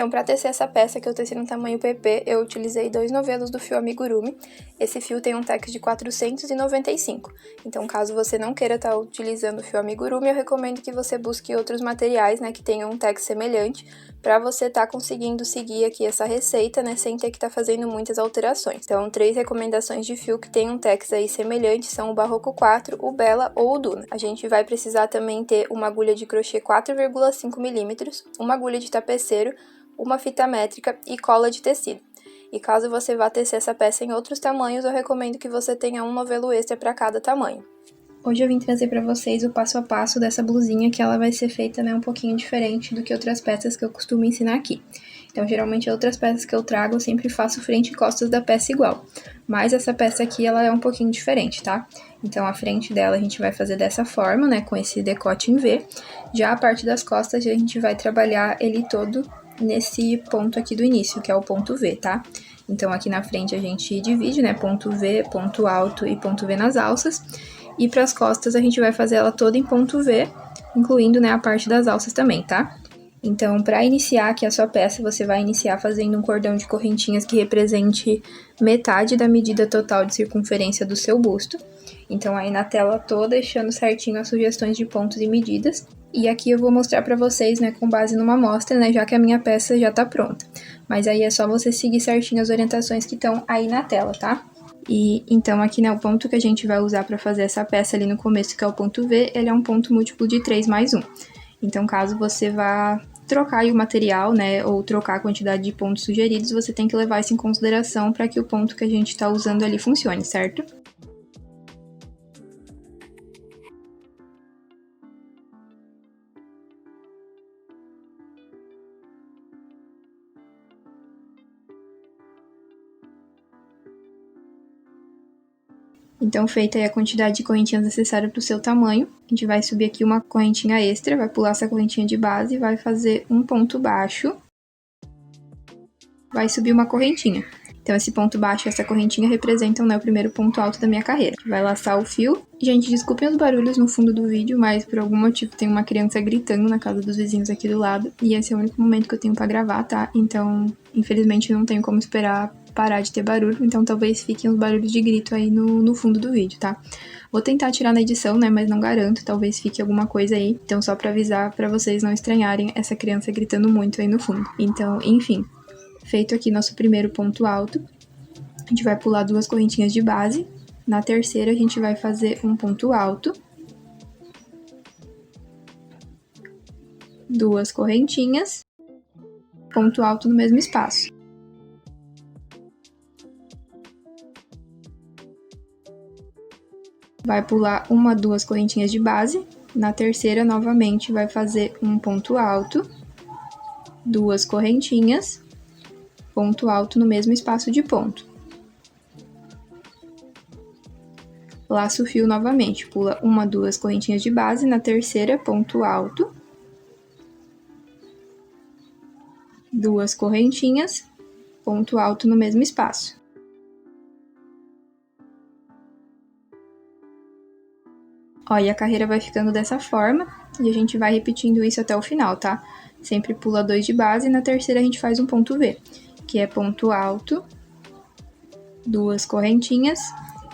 Então, para tecer essa peça que eu teci no tamanho PP, eu utilizei 2 novelos do fio amigurumi. Esse fio tem um tex de 495. Então, caso você não queira estar utilizando o fio amigurumi, eu recomendo que você busque outros materiais, né, que tenham um tex semelhante, para você estar conseguindo seguir aqui essa receita, né, sem ter que estar fazendo muitas alterações. Então, 3 recomendações de fio que tem um tex aí semelhante são o Barroco 4, o Bella ou o Duna. A gente vai precisar também ter uma agulha de crochê 4,5 mm, uma agulha de tapeceiro, uma fita métrica e cola de tecido. E caso você vá tecer essa peça em outros tamanhos, eu recomendo que você tenha um novelo extra para cada tamanho. Hoje eu vim trazer para vocês o passo a passo dessa blusinha, que ela vai ser feita, né, um pouquinho diferente do que outras peças que eu costumo ensinar aqui. Então, geralmente, outras peças que eu trago, eu sempre faço frente e costas da peça igual. Mas essa peça aqui, ela é um pouquinho diferente, tá? Então, a frente dela a gente vai fazer dessa forma, né, com esse decote em V. Já a parte das costas, a gente vai trabalhar ele todo nesse ponto aqui do início, que é o ponto V, tá? Então, aqui na frente a gente divide, né, ponto V, ponto alto e ponto V nas alças. E para as costas a gente vai fazer ela toda em ponto V, incluindo, né, a parte das alças também, tá? Então, para iniciar aqui a sua peça, você vai iniciar fazendo um cordão de correntinhas que represente metade da medida total de circunferência do seu busto. Então, aí na tela toda, deixando certinho as sugestões de pontos e medidas. E aqui eu vou mostrar para vocês, né, com base numa amostra, né, já que a minha peça já tá pronta. Mas aí é só você seguir certinho as orientações que estão aí na tela, tá? E então aqui, né, o ponto que a gente vai usar para fazer essa peça ali no começo, que é o ponto V, ele é um ponto múltiplo de 3 mais 1. Então, caso você vá trocar aí o material, né, ou trocar a quantidade de pontos sugeridos, você tem que levar isso em consideração para que o ponto que a gente está usando ali funcione, certo? Então, feita aí a quantidade de correntinhas necessária para o seu tamanho, a gente vai subir aqui uma correntinha extra, vai pular essa correntinha de base, vai fazer um ponto baixo, vai subir uma correntinha. Então, esse ponto baixo e essa correntinha representam, né, o primeiro ponto alto da minha carreira. Vai laçar o fio. Gente, desculpem os barulhos no fundo do vídeo, mas por algum motivo tem uma criança gritando na casa dos vizinhos aqui do lado. E esse é o único momento que eu tenho pra gravar, tá? Então, infelizmente, não tenho como esperar parar de ter barulho. Então, talvez fiquem os barulhos de grito aí no fundo do vídeo, tá? Vou tentar tirar na edição, né, mas não garanto. Talvez fique alguma coisa aí. Então, só pra avisar, pra vocês não estranharem essa criança gritando muito aí no fundo. Então, enfim. Feito aqui nosso primeiro ponto alto, a gente vai pular 2 correntinhas de base. Na terceira, a gente vai fazer um ponto alto, 2 correntinhas, ponto alto no mesmo espaço. Vai pular 1, 2 correntinhas de base. Na terceira, novamente, vai fazer um ponto alto, 2 correntinhas, ponto alto no mesmo espaço de ponto. Laço o fio novamente, pula 1, 2 correntinhas de base, na terceira, ponto alto, 2 correntinhas, ponto alto no mesmo espaço. Ó, e a carreira vai ficando dessa forma, e a gente vai repetindo isso até o final, tá? Sempre pula 2 de base, e na terceira a gente faz um ponto V, que é ponto alto, 2 correntinhas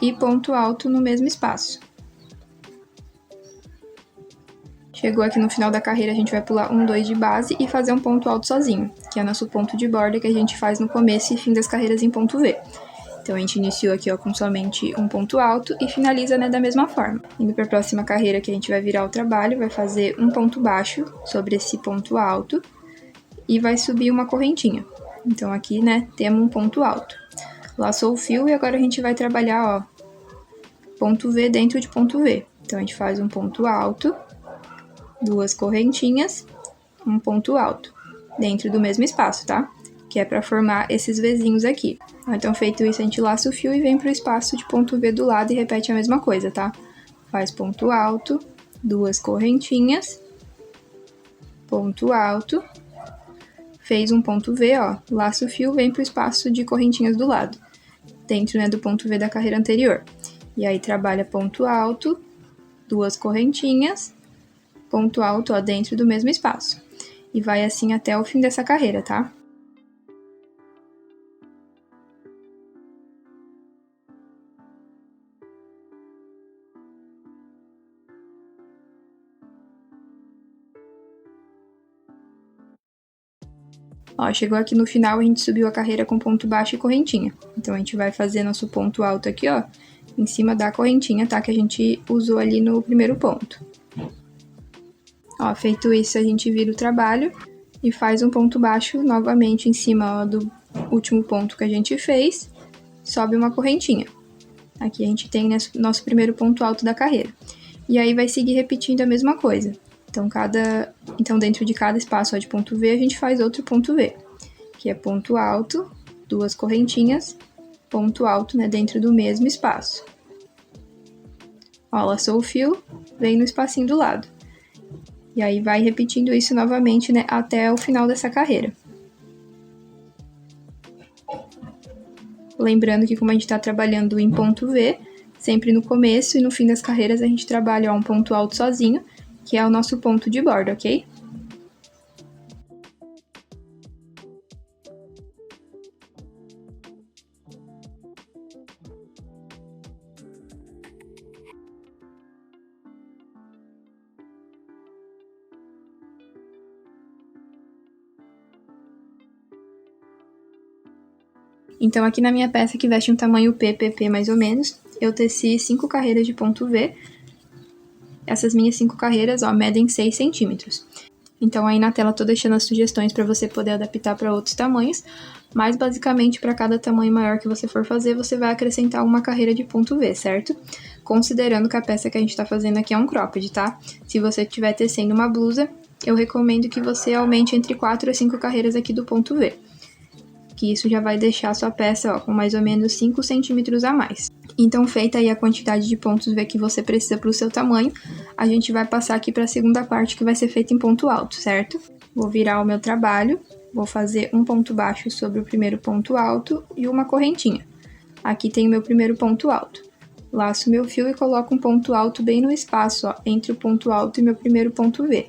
e ponto alto no mesmo espaço. Chegou aqui no final da carreira, a gente vai pular 1, 2 de base e fazer um ponto alto sozinho, que é nosso ponto de borda que a gente faz no começo e fim das carreiras em ponto V. Então, a gente iniciou aqui, ó, com somente um ponto alto e finaliza, né, da mesma forma. Indo para a próxima carreira, que a gente vai virar o trabalho, vai fazer um ponto baixo sobre esse ponto alto e vai subir uma correntinha. Então, aqui, né, temos um ponto alto. Laçou o fio e agora a gente vai trabalhar, ó, ponto V dentro de ponto V. Então, a gente faz um ponto alto, 2 correntinhas, um ponto alto, dentro do mesmo espaço, tá? Que é para formar esses Vzinhos aqui. Então, feito isso, a gente laça o fio e vem pro espaço de ponto V do lado e repete a mesma coisa, tá? Faz ponto alto, 2 correntinhas, ponto alto, fez um ponto V, ó, laça o fio, vem pro espaço de correntinhas do lado, dentro, né, do ponto V da carreira anterior. E aí, trabalha ponto alto, 2 correntinhas, ponto alto, ó, dentro do mesmo espaço. E vai assim até o fim dessa carreira, tá? Ó, chegou aqui no final, a gente subiu a carreira com ponto baixo e correntinha. Então, a gente vai fazer nosso ponto alto aqui, ó, em cima da correntinha, tá? Que a gente usou ali no primeiro ponto. Ó, feito isso, a gente vira o trabalho e faz um ponto baixo novamente em cima, ó, do último ponto que a gente fez. Sobe uma correntinha. Aqui a gente tem nosso primeiro ponto alto da carreira. E aí, vai seguir repetindo a mesma coisa. Então, dentro de cada espaço ó, de ponto V, a gente faz outro ponto V, que é ponto alto, duas correntinhas, ponto alto, né, dentro do mesmo espaço. Ó, laçou o fio, vem no espacinho do lado. E aí, vai repetindo isso novamente, né, até o final dessa carreira. Lembrando que como a gente está trabalhando em ponto V, sempre no começo e no fim das carreiras a gente trabalha ó, um ponto alto sozinho, que é o nosso ponto de borda, ok? Então, aqui na minha peça, que veste um tamanho PP mais ou menos, eu teci 5 carreiras de ponto V. Essas minhas 5 carreiras, ó, medem 6 centímetros. Então, aí na tela tô deixando as sugestões para você poder adaptar para outros tamanhos, mas basicamente para cada tamanho maior que você for fazer, você vai acrescentar uma carreira de ponto V, certo? Considerando que a peça que a gente tá fazendo aqui é um cropped, tá? Se você estiver tecendo uma blusa, eu recomendo que você aumente entre 4 a 5 carreiras aqui do ponto V, que isso já vai deixar a sua peça ó, com mais ou menos 5 centímetros a mais. Então, feita aí a quantidade de pontos V que você precisa para o seu tamanho, a gente vai passar aqui para a segunda parte, que vai ser feita em ponto alto, certo? Vou virar o meu trabalho, vou fazer um ponto baixo sobre o primeiro ponto alto e uma correntinha. Aqui tem o meu primeiro ponto alto. Laço meu fio e coloco um ponto alto bem no espaço, ó, entre o ponto alto e meu primeiro ponto V.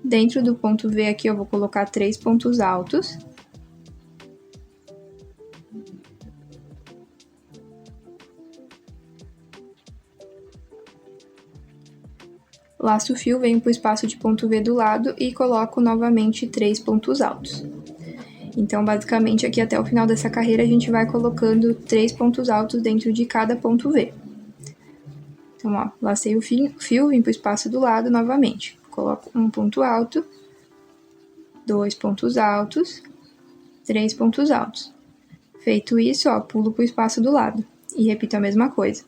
Dentro do ponto V aqui eu vou colocar 3 pontos altos. Laço o fio, venho para o espaço de ponto V do lado e coloco novamente 3 pontos altos. Então, basicamente, aqui até o final dessa carreira, a gente vai colocando 3 pontos altos dentro de cada ponto V. Então, ó, lacei o fio, vim para o espaço do lado novamente. Coloco um ponto alto, 2 pontos altos, 3 pontos altos. Feito isso, ó, pulo para o espaço do lado e repito a mesma coisa.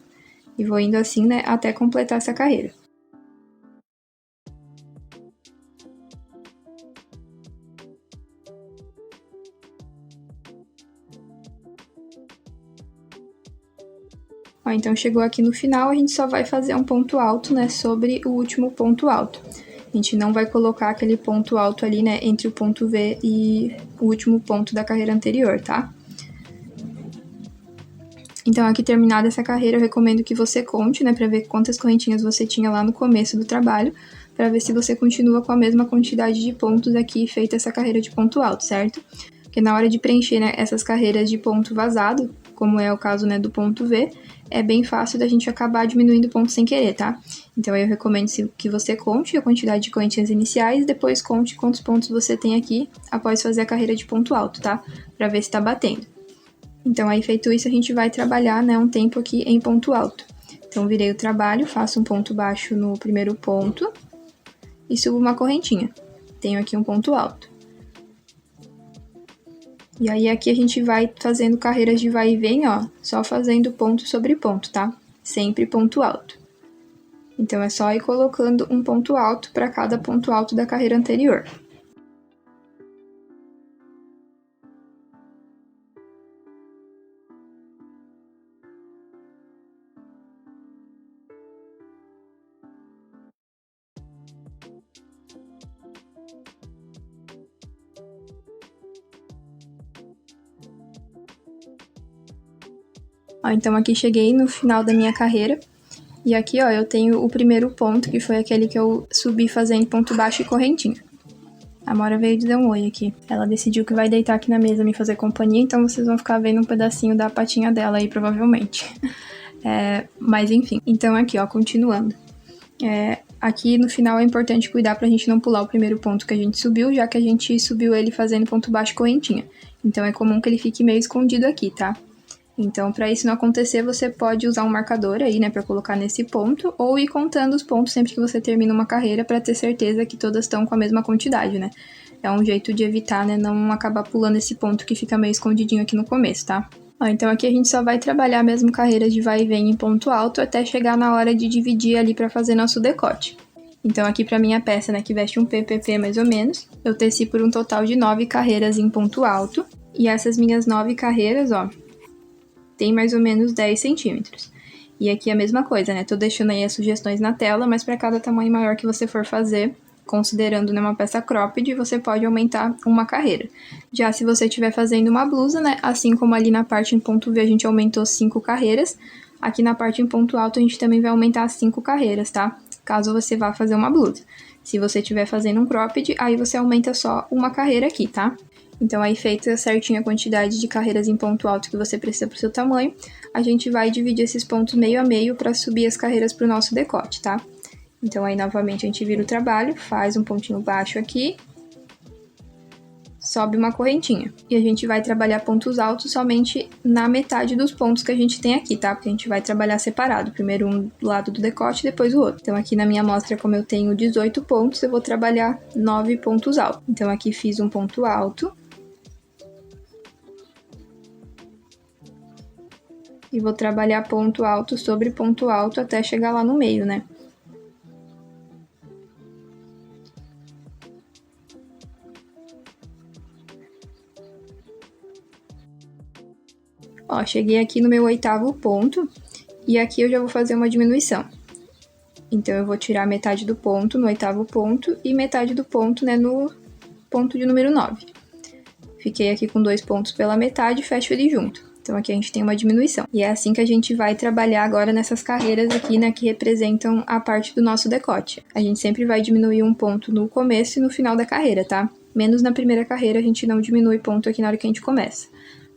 E vou indo assim, né, até completar essa carreira. Ó, então, chegou aqui no final, a gente só vai fazer um ponto alto, né, sobre o último ponto alto. A gente não vai colocar aquele ponto alto ali, né, entre o ponto V e o último ponto da carreira anterior, tá? Então, aqui terminada essa carreira, eu recomendo que você conte, né, pra ver quantas correntinhas você tinha lá no começo do trabalho, pra ver se você continua com a mesma quantidade de pontos aqui feita essa carreira de ponto alto, certo? Porque na hora de preencher, né, essas carreiras de ponto vazado, como é o caso, né, do ponto V, é bem fácil da gente acabar diminuindo ponto sem querer, tá? Então, eu recomendo que você conte a quantidade de correntinhas iniciais e depois conte quantos pontos você tem aqui após fazer a carreira de ponto alto, tá? Pra ver se tá batendo. Então, aí feito isso, a gente vai trabalhar, né, um tempo aqui em ponto alto. Então, virei o trabalho, faço um ponto baixo no primeiro ponto e subo uma correntinha. Tenho aqui um ponto alto. E aí, aqui a gente vai fazendo carreiras de vai e vem, ó, só fazendo ponto sobre ponto, tá? Sempre ponto alto. Então, é só ir colocando um ponto alto para cada ponto alto da carreira anterior. Ó, então, aqui cheguei no final da minha carreira. E aqui, ó, eu tenho o primeiro ponto, que foi aquele que eu subi fazendo ponto baixo e correntinha. A Amora veio dizer um oi aqui. Ela decidiu que vai deitar aqui na mesa me fazer companhia, então vocês vão ficar vendo um pedacinho da patinha dela aí, provavelmente. Mas enfim, então aqui, ó, continuando. Aqui no final é importante cuidar pra gente não pular o primeiro ponto que a gente subiu, já que a gente subiu ele fazendo ponto baixo e correntinha. Então é comum que ele fique meio escondido aqui, tá? Então, para isso não acontecer, você pode usar um marcador aí, né, para colocar nesse ponto, ou ir contando os pontos sempre que você termina uma carreira para ter certeza que todas estão com a mesma quantidade, né? É um jeito de evitar, né, não acabar pulando esse ponto que fica meio escondidinho aqui no começo, tá? Então aqui a gente só vai trabalhar mesmo carreiras de vai e vem em ponto alto até chegar na hora de dividir ali para fazer nosso decote. Então aqui para minha peça, né, que veste um PPP mais ou menos, eu teci por um total de 9 carreiras em ponto alto, e essas minhas 9 carreiras, ó, tem mais ou menos 10 centímetros. E aqui a mesma coisa, né? Tô deixando aí as sugestões na tela, mas para cada tamanho maior que você for fazer, considerando, né, uma peça cropped, você pode aumentar uma carreira. Já se você estiver fazendo uma blusa, né, assim como ali na parte em ponto V a gente aumentou 5 carreiras, aqui na parte em ponto alto a gente também vai aumentar 5 carreiras, tá? Caso você vá fazer uma blusa. Se você estiver fazendo um cropped, aí você aumenta só uma carreira aqui, tá? Então, aí feita certinho a quantidade de carreiras em ponto alto que você precisa para o seu tamanho, a gente vai dividir esses pontos meio a meio para subir as carreiras para o nosso decote, tá? Então, aí novamente a gente vira o trabalho, faz um pontinho baixo aqui, sobe uma correntinha. E a gente vai trabalhar pontos altos somente na metade dos pontos que a gente tem aqui, tá? Porque a gente vai trabalhar separado, primeiro um do lado do decote, depois o outro. Então, aqui na minha amostra, como eu tenho 18 pontos, eu vou trabalhar 9 pontos altos. Então, aqui fiz um ponto alto. E vou trabalhar ponto alto sobre ponto alto até chegar lá no meio, né? Ó, cheguei aqui no meu 8º ponto, e aqui eu já vou fazer uma diminuição. Então, eu vou tirar metade do ponto no 8º ponto e metade do ponto, né, no ponto de número 9. Fiquei aqui com 2 pontos pela metade e fecho ele junto. Então, aqui a gente tem uma diminuição. E é assim que a gente vai trabalhar agora nessas carreiras aqui, né, que representam a parte do nosso decote. A gente sempre vai diminuir um ponto no começo e no final da carreira, tá? Menos na primeira carreira, a gente não diminui ponto aqui na hora que a gente começa.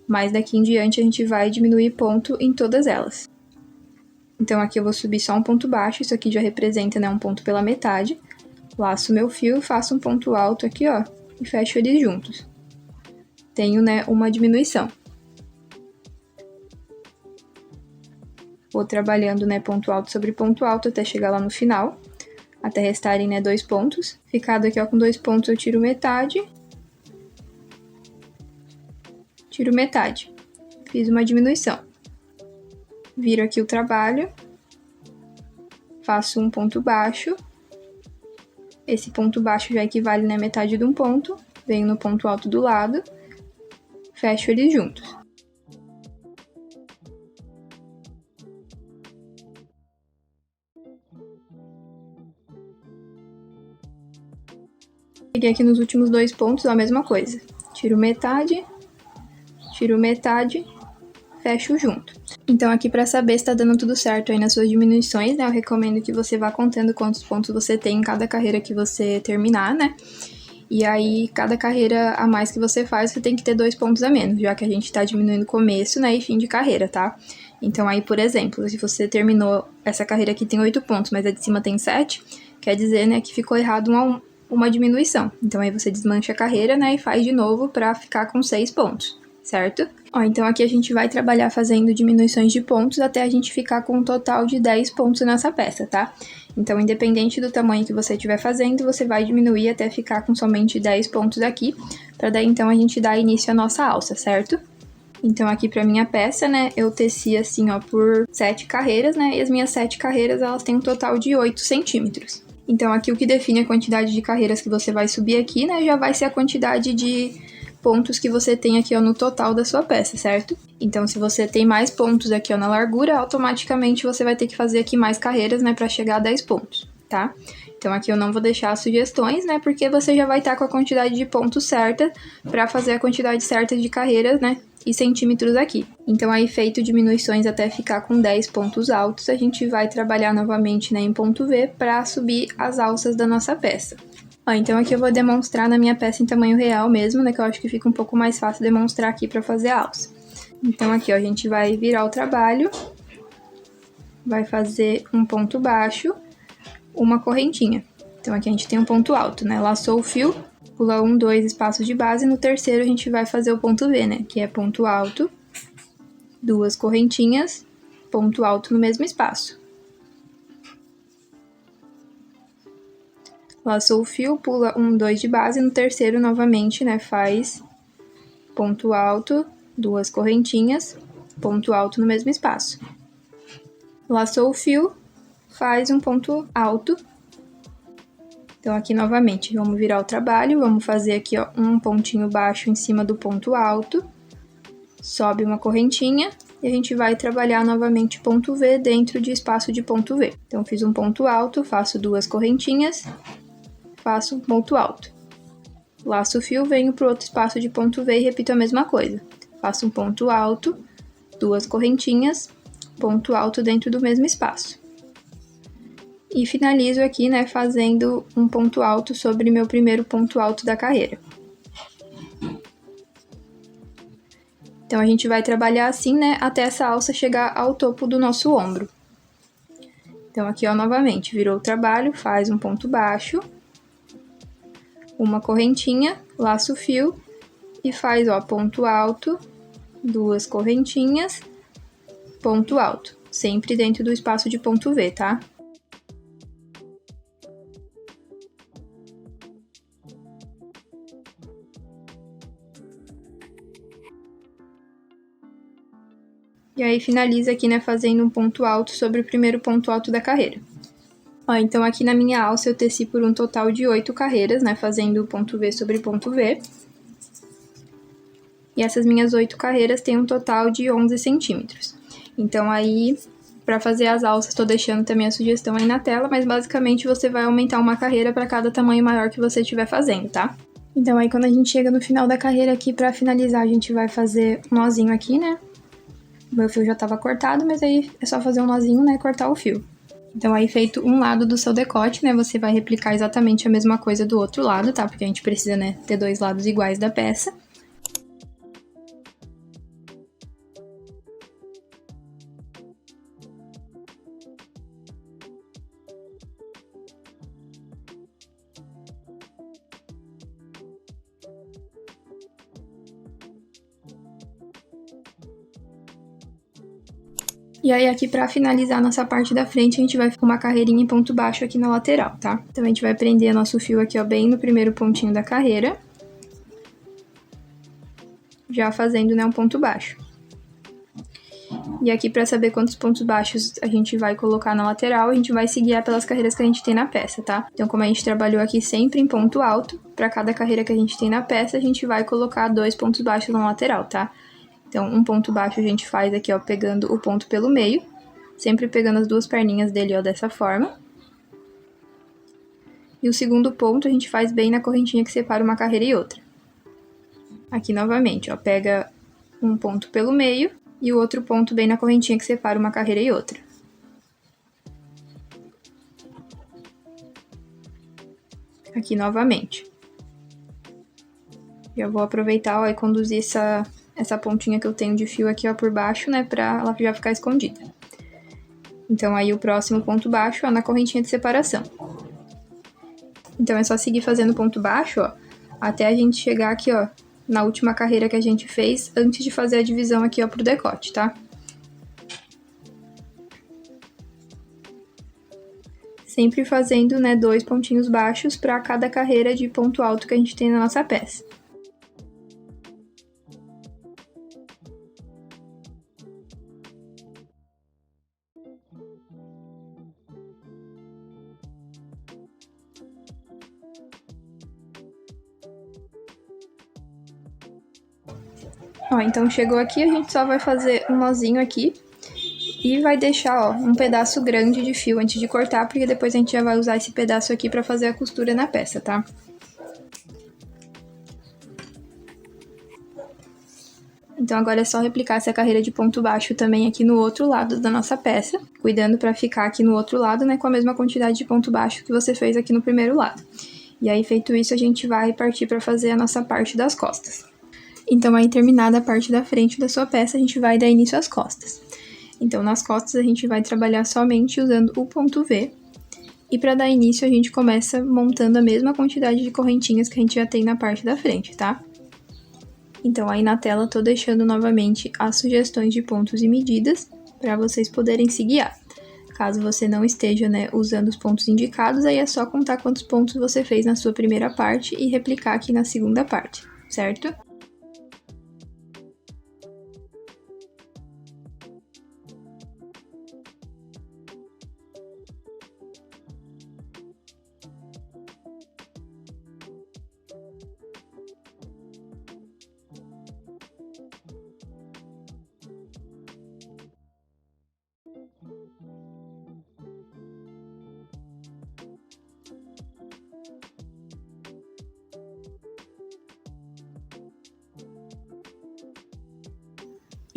Mas daqui em diante, a gente vai diminuir ponto em todas elas. Então, aqui eu vou subir só um ponto baixo, isso aqui já representa, né, um ponto pela metade. Laço meu fio, faço um ponto alto aqui, ó, e fecho eles juntos. Tenho, né, uma diminuição. Vou trabalhando, né, ponto alto sobre ponto alto até chegar lá no final, até restarem, né, 2 pontos. Ficado aqui, ó, com 2 pontos, eu tiro metade. Tiro metade. Fiz uma diminuição. Viro aqui o trabalho. Faço um ponto baixo. Esse ponto baixo já equivale, né, metade de um ponto. Venho no ponto alto do lado. Fecho eles juntos. Cheguei aqui nos últimos 2 pontos, a mesma coisa. Tiro metade, fecho junto. Então, aqui para saber se tá dando tudo certo aí nas suas diminuições, né, eu recomendo que você vá contando quantos pontos você tem em cada carreira que você terminar, né? E aí, cada carreira a mais que você faz, você tem que ter 2 pontos a menos, já que a gente tá diminuindo começo, né, e fim de carreira, tá? Então, aí, por exemplo, se você terminou essa carreira aqui tem 8 pontos, mas a de cima tem 7, quer dizer, né, que ficou errado uma diminuição. Então, aí você desmancha a carreira, né, e faz de novo pra ficar com 6 pontos, certo? Ó, então aqui a gente vai trabalhar fazendo diminuições de pontos até a gente ficar com um total de 10 pontos nessa peça, tá? Então, independente do tamanho que você estiver fazendo, você vai diminuir até ficar com somente 10 pontos aqui, pra daí então a gente dar início à nossa alça, certo? Então, aqui pra minha peça, né, eu teci assim, ó, por 7 carreiras, né, e as minhas 7 carreiras, elas têm um total de 8 centímetros. Então, aqui o que define a quantidade de carreiras que você vai subir aqui, né, já vai ser a quantidade de pontos que você tem aqui, ó, no total da sua peça, certo? Então, se você tem mais pontos aqui, ó, na largura, automaticamente você vai ter que fazer aqui mais carreiras, né, pra chegar a 10 pontos, tá? Então, aqui eu não vou deixar as sugestões, né, porque você já vai estar com a quantidade de pontos certa pra fazer a quantidade certa de carreiras, né, e centímetros aqui. Então aí feito diminuições até ficar com 10 pontos altos, a gente vai trabalhar novamente, né, em ponto V para subir as alças da nossa peça. Ó, então aqui eu vou demonstrar na minha peça em tamanho real mesmo, né, que eu acho que fica um pouco mais fácil demonstrar aqui para fazer a alça. Então aqui, ó, a gente vai virar o trabalho, vai fazer um ponto baixo, uma correntinha. Então aqui a gente tem um ponto alto, né, laçou o fio, pula 1, 2 espaços de base, no terceiro a gente vai fazer o ponto V, né, que é ponto alto, 2 correntinhas, ponto alto no mesmo espaço. Laçou o fio, pula 1, 2 de base, no terceiro novamente, né, faz ponto alto, 2 correntinhas, ponto alto no mesmo espaço. Laçou o fio, faz um ponto alto. Então aqui novamente, vamos virar o trabalho, vamos fazer aqui, ó, um pontinho baixo em cima do ponto alto, sobe uma correntinha e a gente vai trabalhar novamente ponto V dentro de espaço de ponto V. Então fiz um ponto alto, faço 2 correntinhas, faço um ponto alto. Laço o fio, venho para o outro espaço de ponto V e repito a mesma coisa. Faço um ponto alto, 2 correntinhas, ponto alto dentro do mesmo espaço. E finalizo aqui, né, fazendo um ponto alto sobre meu primeiro ponto alto da carreira. Então, a gente vai trabalhar assim, né, até essa alça chegar ao topo do nosso ombro. Então, aqui, ó, novamente, virou o trabalho, faz um ponto baixo, uma correntinha, laça o fio e faz, ó, ponto alto, 2 correntinhas, ponto alto, sempre dentro do espaço de ponto V, tá? E aí finaliza aqui, né, fazendo um ponto alto sobre o primeiro ponto alto da carreira. Ó, então aqui na minha alça eu teci por um total de 8 carreiras, né, fazendo ponto V sobre ponto V. E essas minhas 8 carreiras têm um total de 11 centímetros. Então aí, para fazer as alças, tô deixando também a sugestão aí na tela, mas basicamente você vai aumentar uma carreira para cada tamanho maior que você estiver fazendo, tá? Então aí quando a gente chega no final da carreira aqui, para finalizar, a gente vai fazer um nozinho aqui, né? O meu fio já estava cortado, mas aí é só fazer um nozinho, né, e cortar o fio. Então aí feito um lado do seu decote, né, você vai replicar exatamente a mesma coisa do outro lado, tá? Porque a gente precisa, né, ter 2 lados iguais da peça. E aí aqui pra finalizar nossa parte da frente, a gente vai ficar uma carreirinha em ponto baixo aqui na lateral, tá? Então a gente vai prender nosso fio aqui, ó, bem no primeiro pontinho da carreira. Já fazendo, né, um ponto baixo. E aqui pra saber quantos pontos baixos a gente vai colocar na lateral, a gente vai se guiar pelas carreiras que a gente tem na peça, tá? Então como a gente trabalhou aqui sempre em ponto alto, pra cada carreira que a gente tem na peça, a gente vai colocar 2 pontos baixos na lateral, tá? Então, um ponto baixo a gente faz aqui, ó, pegando o ponto pelo meio, sempre pegando as 2 perninhas dele, ó, dessa forma. E o segundo ponto a gente faz bem na correntinha que separa uma carreira e outra. Aqui novamente, ó, pega um ponto pelo meio e o outro ponto bem na correntinha que separa uma carreira e outra. Aqui novamente. Eu vou aproveitar, ó, e conduzir essa pontinha que eu tenho de fio aqui, ó, por baixo, né, pra ela já ficar escondida. Então, aí o próximo ponto baixo, ó, na correntinha de separação. Então, é só seguir fazendo ponto baixo, ó, até a gente chegar aqui, ó, na última carreira que a gente fez, antes de fazer a divisão aqui, ó, pro decote, tá? Sempre fazendo, né, 2 pontinhos baixos pra cada carreira de ponto alto que a gente tem na nossa peça. Ó, então chegou aqui, a gente só vai fazer um nozinho aqui e vai deixar, ó, um pedaço grande de fio antes de cortar, porque depois a gente já vai usar esse pedaço aqui pra fazer a costura na peça, tá? Então agora é só replicar essa carreira de ponto baixo também aqui no outro lado da nossa peça, cuidando para ficar aqui no outro lado, né, com a mesma quantidade de ponto baixo que você fez aqui no primeiro lado. E aí, feito isso, a gente vai partir para fazer a nossa parte das costas. Então, aí terminada a parte da frente da sua peça, a gente vai dar início às costas. Então, nas costas a gente vai trabalhar somente usando o ponto V. E para dar início, a gente começa montando a mesma quantidade de correntinhas que a gente já tem na parte da frente, tá? Então, aí na tela, tô deixando novamente as sugestões de pontos e medidas para vocês poderem se guiar. Caso você não esteja, né, usando os pontos indicados, aí é só contar quantos pontos você fez na sua primeira parte e replicar aqui na segunda parte, certo?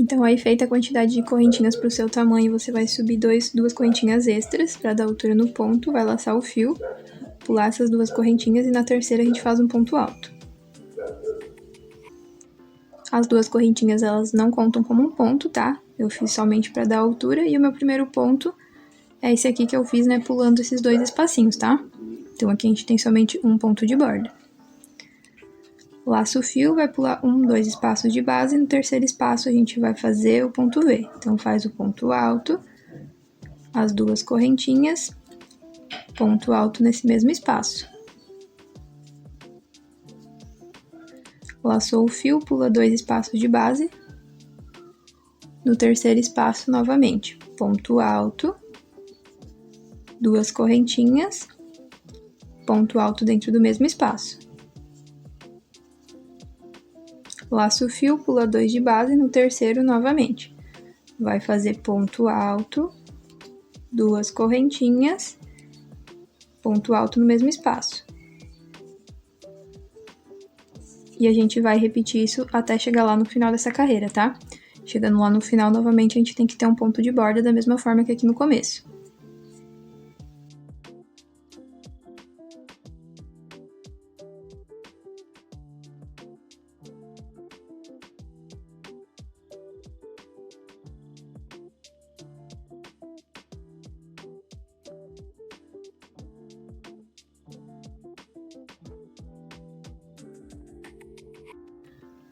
Então, aí feita a quantidade de correntinhas para o seu tamanho, você vai subir duas correntinhas extras para dar altura no ponto, vai laçar o fio, pular essas duas correntinhas e na terceira a gente faz um ponto alto. As duas correntinhas, elas não contam como um ponto, tá? Eu fiz somente para dar altura e o meu primeiro ponto é esse aqui que eu fiz, né, pulando esses dois espacinhos, tá? Então, aqui a gente tem somente um ponto de borda. Laça o fio, vai pular 2 espaços de base, e no terceiro espaço a gente vai fazer o ponto V. Então, faz o ponto alto, as duas correntinhas, ponto alto nesse mesmo espaço. Laçou o fio, pula 2 espaços de base, no terceiro espaço novamente, ponto alto, duas correntinhas, ponto alto dentro do mesmo espaço. Laça o fio, pula 2 de base, no terceiro novamente. Vai fazer ponto alto, duas correntinhas, ponto alto no mesmo espaço. E a gente vai repetir isso até chegar lá no final dessa carreira, tá? Chegando lá no final, novamente, a gente tem que ter um ponto de borda da mesma forma que aqui no começo.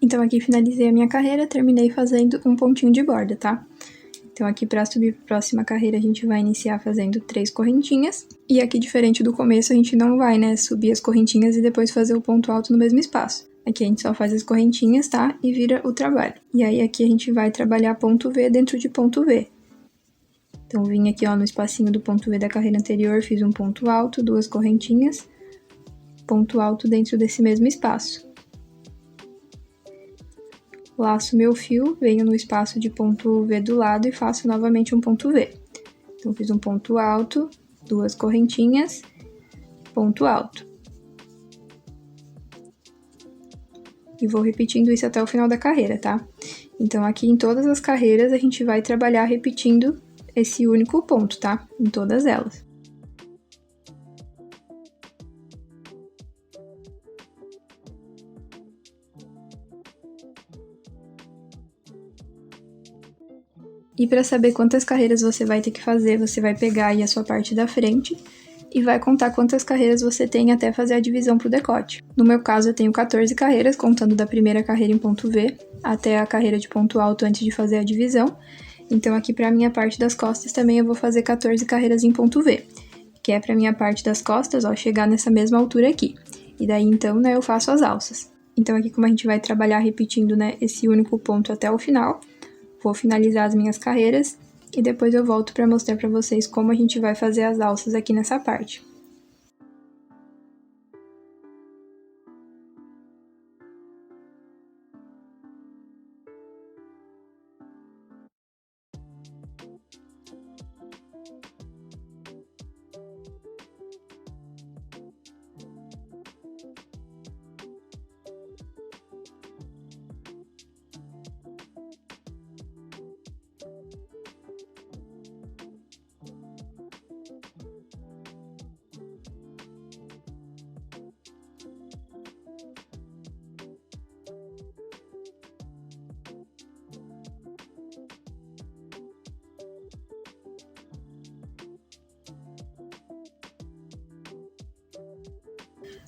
Então, aqui finalizei a minha carreira, terminei fazendo um pontinho de borda, tá? Então, aqui para subir para a próxima carreira, a gente vai iniciar fazendo 3 correntinhas. E aqui, diferente do começo, a gente não vai, né, subir as correntinhas e depois fazer o ponto alto no mesmo espaço. Aqui a gente só faz as correntinhas, tá? E vira o trabalho. E aí, aqui a gente vai trabalhar ponto V dentro de ponto V. Então, vim aqui, ó, no espacinho do ponto V da carreira anterior, fiz um ponto alto, duas correntinhas, ponto alto dentro desse mesmo espaço. Laço meu fio, venho no espaço de ponto V do lado e faço novamente um ponto V. Então, fiz um ponto alto, duas correntinhas, ponto alto. E vou repetindo isso até o final da carreira, tá? Então, aqui em todas as carreiras, a gente vai trabalhar repetindo esse único ponto, tá? Em todas elas. E para saber quantas carreiras você vai ter que fazer, você vai pegar aí a sua parte da frente e vai contar quantas carreiras você tem até fazer a divisão pro decote. No meu caso, eu tenho 14 carreiras, contando da primeira carreira em ponto V até a carreira de ponto alto antes de fazer a divisão. Então, aqui para a minha parte das costas também eu vou fazer 14 carreiras em ponto V, que é para a minha parte das costas, ó, chegar nessa mesma altura aqui. E daí, então, né, eu faço as alças. Então, aqui como a gente vai trabalhar repetindo, né, esse único ponto até o final, vou finalizar as minhas carreiras e depois eu volto para mostrar para vocês como a gente vai fazer as alças aqui nessa parte.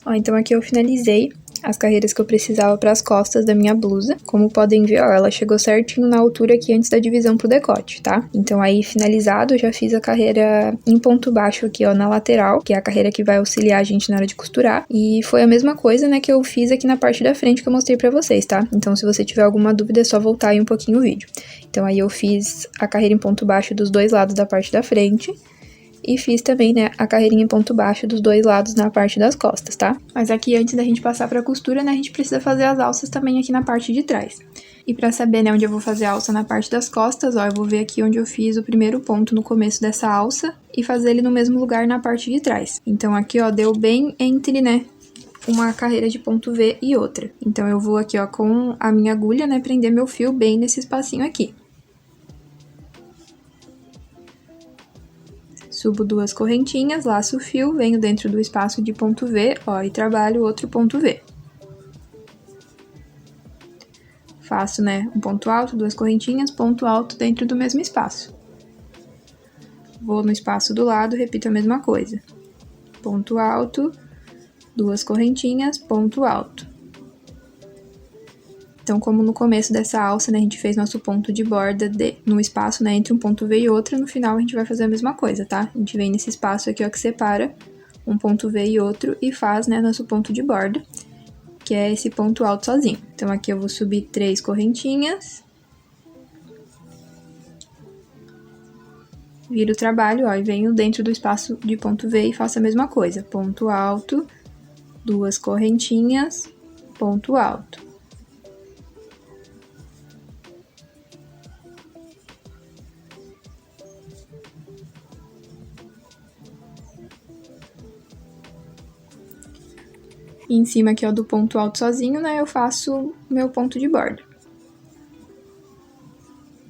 Ó, então aqui eu finalizei as carreiras que eu precisava para as costas da minha blusa. Como podem ver, ó, ela chegou certinho na altura aqui antes da divisão pro decote, tá? Então aí, finalizado, eu já fiz a carreira em ponto baixo aqui, ó, na lateral, que é a carreira que vai auxiliar a gente na hora de costurar. E foi a mesma coisa, né, que eu fiz aqui na parte da frente que eu mostrei pra vocês, tá? Então, se você tiver alguma dúvida, é só voltar aí um pouquinho o vídeo. Então aí eu fiz a carreira em ponto baixo dos dois lados da parte da frente. E fiz também, né, a carreirinha em ponto baixo dos dois lados na parte das costas, tá? Mas aqui, antes da gente passar pra costura, né, a gente precisa fazer as alças também aqui na parte de trás. E pra saber, né, onde eu vou fazer a alça na parte das costas, ó, eu vou ver aqui onde eu fiz o primeiro ponto no começo dessa alça e fazer ele no mesmo lugar na parte de trás. Então aqui, ó, deu bem entre, né, uma carreira de ponto V e outra. Então eu vou aqui, ó, com a minha agulha, né, prender meu fio bem nesse espacinho aqui. Subo duas correntinhas, laço o fio, venho dentro do espaço de ponto V, ó, e trabalho outro ponto V. Faço, né, um ponto alto, duas correntinhas, ponto alto dentro do mesmo espaço. Vou no espaço do lado, repito a mesma coisa. Ponto alto, duas correntinhas, ponto alto. Então, como no começo dessa alça, né, a gente fez nosso ponto de borda no espaço, né, entre um ponto V e outro, no final a gente vai fazer a mesma coisa, tá? A gente vem nesse espaço aqui, ó, que separa um ponto V e outro e faz, né, nosso ponto de borda, que é esse ponto alto sozinho. Então, aqui eu vou subir 3 correntinhas. Viro o trabalho, ó, e venho dentro do espaço de ponto V e faço a mesma coisa. Ponto alto, duas correntinhas, ponto alto. E em cima aqui, ó, do ponto alto sozinho, né, eu faço meu ponto de borda.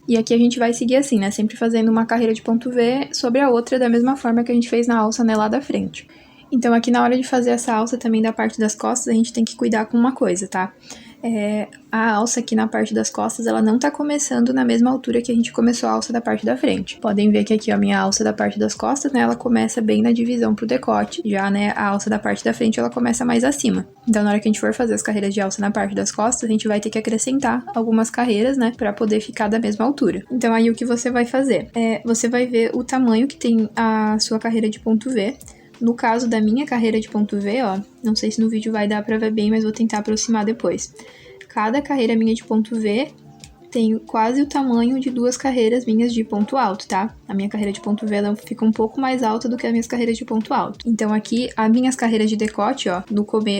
E aqui a gente vai seguir assim, né, sempre fazendo uma carreira de ponto V sobre a outra, da mesma forma que a gente fez na alça, né, lá da frente. Então, aqui na hora de fazer essa alça também da parte das costas, a gente tem que cuidar com uma coisa, tá? A alça aqui na parte das costas, ela não tá começando na mesma altura que a gente começou a alça da parte da frente. Podem ver que aqui, ó, a minha alça da parte das costas, né, ela começa bem na divisão pro decote. Já, né, a alça da parte da frente, ela começa mais acima. Então, na hora que a gente for fazer as carreiras de alça na parte das costas, a gente vai ter que acrescentar algumas carreiras, né, pra poder ficar da mesma altura. Então, aí o que você vai fazer? Você vai ver o tamanho que tem a sua carreira de ponto V. No caso da minha carreira de ponto V, ó, não sei se no vídeo vai dar pra ver bem, mas vou tentar aproximar depois. Cada carreira minha de ponto V tem quase o tamanho de duas carreiras minhas de ponto alto, tá? A minha carreira de ponto V, ela fica um pouco mais alta do que as minhas carreiras de ponto alto. Então aqui, as minhas carreiras de decote, ó,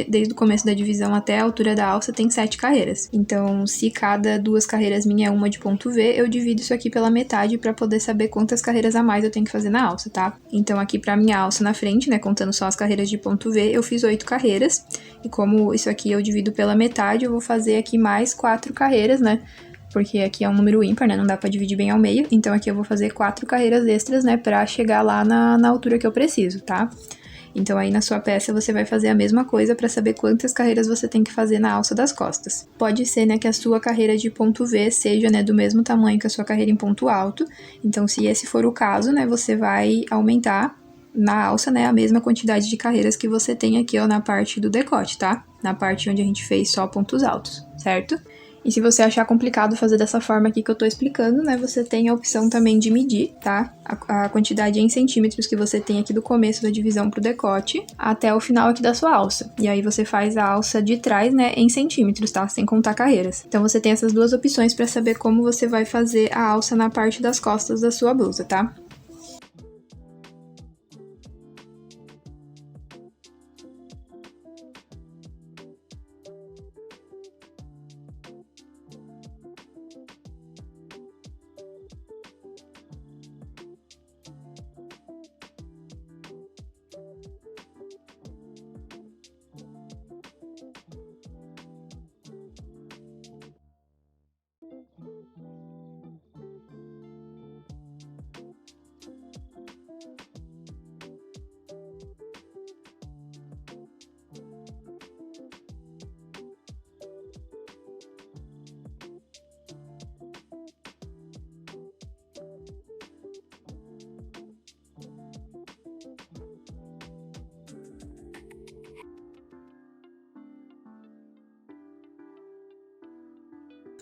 desde o começo da divisão até a altura da alça, tem 7 carreiras. Então, se cada duas carreiras minha é uma de ponto V, eu divido isso aqui pela metade pra poder saber quantas carreiras a mais eu tenho que fazer na alça, tá? Então aqui pra minha alça na frente, né, contando só as carreiras de ponto V, eu fiz 8 carreiras. E como isso aqui eu divido pela metade, eu vou fazer aqui mais 4 carreiras, né? Porque aqui é um número ímpar, né, não dá pra dividir bem ao meio, então aqui eu vou fazer 4 carreiras extras, né, pra chegar lá na altura que eu preciso, tá? Então aí na sua peça você vai fazer a mesma coisa pra saber quantas carreiras você tem que fazer na alça das costas. Pode ser, né, que a sua carreira de ponto V seja, né, do mesmo tamanho que a sua carreira em ponto alto, então se esse for o caso, né, você vai aumentar na alça, né, a mesma quantidade de carreiras que você tem aqui, ó, na parte do decote, tá? Na parte onde a gente fez só pontos altos, certo? E se você achar complicado fazer dessa forma aqui que eu tô explicando, né, você tem a opção também de medir, tá? A quantidade em centímetros que você tem aqui do começo da divisão pro decote até o final aqui da sua alça. E aí você faz a alça de trás, né, em centímetros, tá? Sem contar carreiras. Então você tem essas duas opções pra saber como você vai fazer a alça na parte das costas da sua blusa, tá?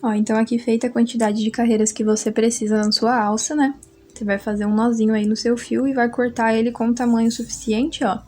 Ó, então aqui feita a quantidade de carreiras que você precisa na sua alça, né? Você vai fazer um nozinho aí no seu fio e vai cortar ele com o tamanho suficiente, ó,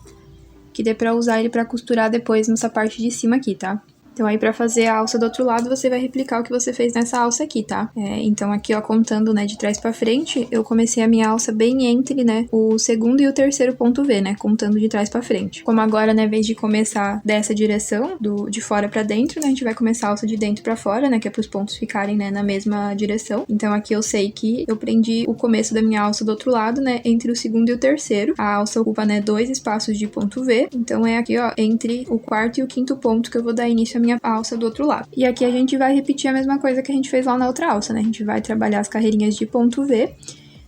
que dê pra usar ele pra costurar depois nessa parte de cima aqui, tá? Então aí pra fazer a alça do outro lado, você vai replicar o que você fez nessa alça aqui, tá? Então aqui, ó, contando, né, de trás pra frente, eu comecei a minha alça bem entre, né, o segundo e o terceiro ponto V, né, contando de trás pra frente. Como agora, né, em vez de começar dessa direção, de fora pra dentro, né, a gente vai começar a alça de dentro pra fora, né, que é pros pontos ficarem, né, na mesma direção. Então aqui eu sei que eu prendi o começo da minha alça do outro lado, né, entre o segundo e o terceiro. A alça ocupa, né, 2 espaços de ponto V, então é aqui, ó, entre o quarto e o quinto ponto que eu vou dar início à minha alça do outro lado. E aqui a gente vai repetir a mesma coisa que a gente fez lá na outra alça, né? A gente vai trabalhar as carreirinhas de ponto V.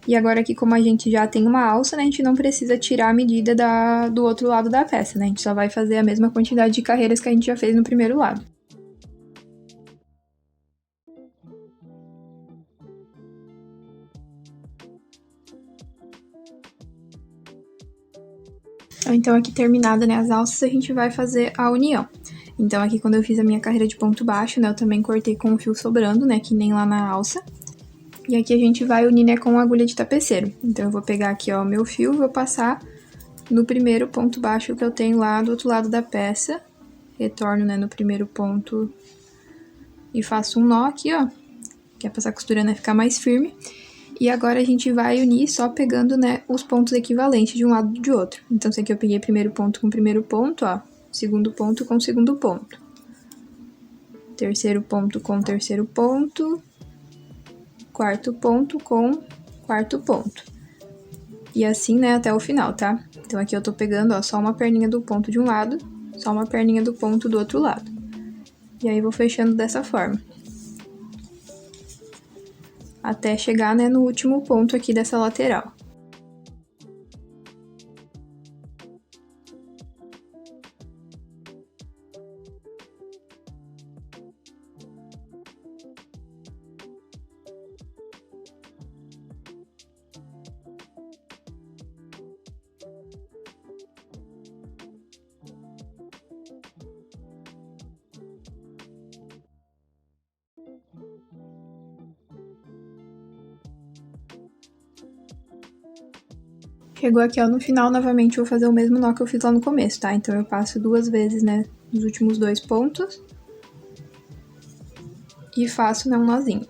E agora aqui, como a gente já tem uma alça, né? A gente não precisa tirar a medida do outro lado da peça, né? A gente só vai fazer a mesma quantidade de carreiras que a gente já fez no primeiro lado. Então aqui terminada, né, as alças, a gente vai fazer a união. Então aqui quando eu fiz a minha carreira de ponto baixo, né, eu também cortei com o fio sobrando, né, que nem lá na alça. E aqui a gente vai unir, né, com a agulha de tapeceiro. Então eu vou pegar aqui, ó, o meu fio, vou passar no primeiro ponto baixo que eu tenho lá do outro lado da peça. Retorno, né, no primeiro ponto e faço um nó aqui, ó, que é pra essa costura, né, ficar mais firme. E agora a gente vai unir só pegando, né, os pontos equivalentes de um lado e de outro. Então, esse aqui eu peguei primeiro ponto com primeiro ponto, ó, segundo ponto com segundo ponto. Terceiro ponto com terceiro ponto. Quarto ponto com quarto ponto. E assim, né, até o final, tá? Então aqui eu tô pegando, ó, só uma perninha do ponto de um lado, só uma perninha do ponto do outro lado. E aí vou fechando dessa forma. Até chegar, né, no último ponto aqui dessa lateral. Chegou aqui, ó, no final, novamente, eu vou fazer o mesmo nó que eu fiz lá no começo, tá? Então, eu passo 2 vezes, né, nos últimos 2 pontos. E faço, né, um nozinho.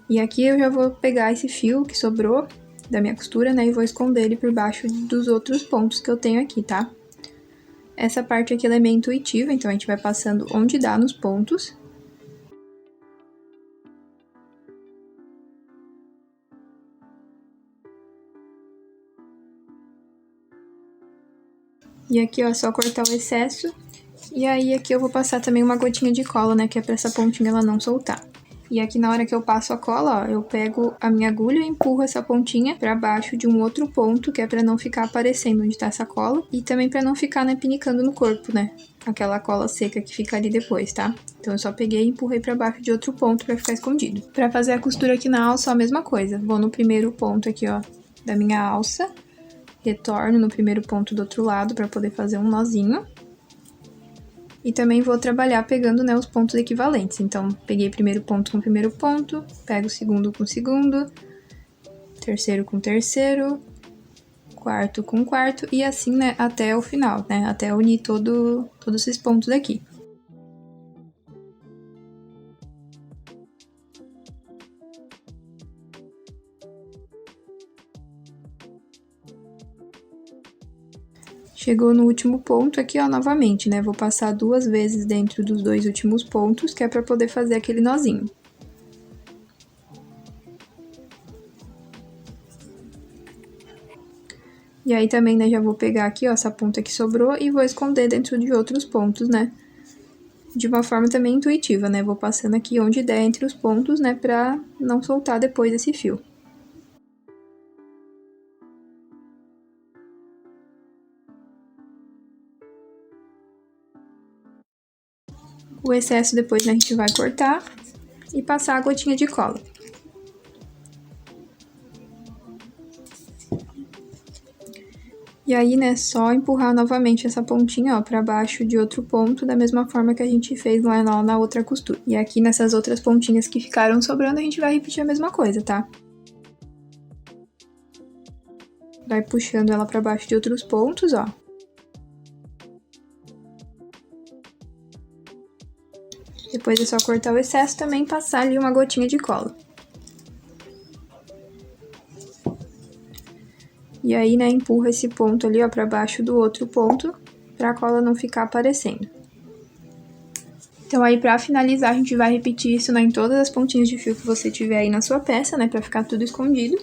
E aqui eu já vou pegar esse fio que sobrou da minha costura, né, e vou esconder ele por baixo dos outros pontos que eu tenho aqui, tá? Essa parte aqui, ela é meio intuitiva, então a gente vai passando onde dá nos pontos. E aqui, ó, é só cortar o excesso. E aí, aqui eu vou passar também uma gotinha de cola, né, que é pra essa pontinha ela não soltar. E aqui, na hora que eu passo a cola, ó, eu pego a minha agulha e empurro essa pontinha pra baixo de um outro ponto, que é pra não ficar aparecendo onde tá essa cola. E também pra não ficar, né, pinicando no corpo, né, aquela cola seca que fica ali depois, tá? Então, eu só peguei e empurrei pra baixo de outro ponto pra ficar escondido. Pra fazer a costura aqui na alça, ó, a mesma coisa. Vou no primeiro ponto aqui, ó, da minha alça. Retorno no primeiro ponto do outro lado pra poder fazer um nozinho. E também vou trabalhar pegando, né, os pontos equivalentes. Então, peguei primeiro ponto com primeiro ponto, pego o segundo com segundo, terceiro com terceiro, quarto com quarto, e assim, né, até o final, né, até unir todos esses pontos aqui. Chegou no último ponto aqui, ó, novamente, né? Vou passar 2 vezes dentro dos 2 últimos pontos, que é pra poder fazer aquele nozinho. E aí também, né, já vou pegar aqui, ó, essa ponta que sobrou e vou esconder dentro de outros pontos, né? De uma forma também intuitiva, né? Vou passando aqui onde der entre os pontos, né, pra não soltar depois esse fio. O excesso depois, né, a gente vai cortar e passar a gotinha de cola. E aí, né, só empurrar novamente essa pontinha, ó, pra baixo de outro ponto, da mesma forma que a gente fez lá na outra costura. E aqui nessas outras pontinhas que ficaram sobrando, a gente vai repetir a mesma coisa, tá? Vai puxando ela pra baixo de outros pontos, ó. Depois é só cortar o excesso também e passar ali uma gotinha de cola. E aí, né, empurra esse ponto ali, ó, pra baixo do outro ponto, pra cola não ficar aparecendo. Então aí, pra finalizar, a gente vai repetir isso, né, em todas as pontinhas de fio que você tiver aí na sua peça, né, pra ficar tudo escondido.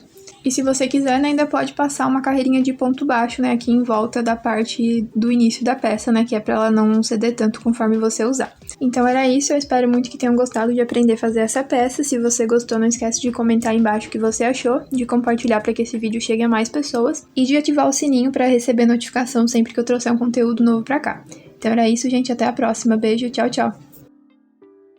E se você quiser, né, ainda pode passar uma carreirinha de ponto baixo, né, aqui em volta da parte do início da peça, né, que é pra ela não ceder tanto conforme você usar. Então era isso, eu espero muito que tenham gostado de aprender a fazer essa peça. Se você gostou, não esquece de comentar aí embaixo o que você achou, de compartilhar para que esse vídeo chegue a mais pessoas e de ativar o sininho para receber notificação sempre que eu trouxer um conteúdo novo pra cá. Então era isso, gente, até a próxima. Beijo, tchau, tchau!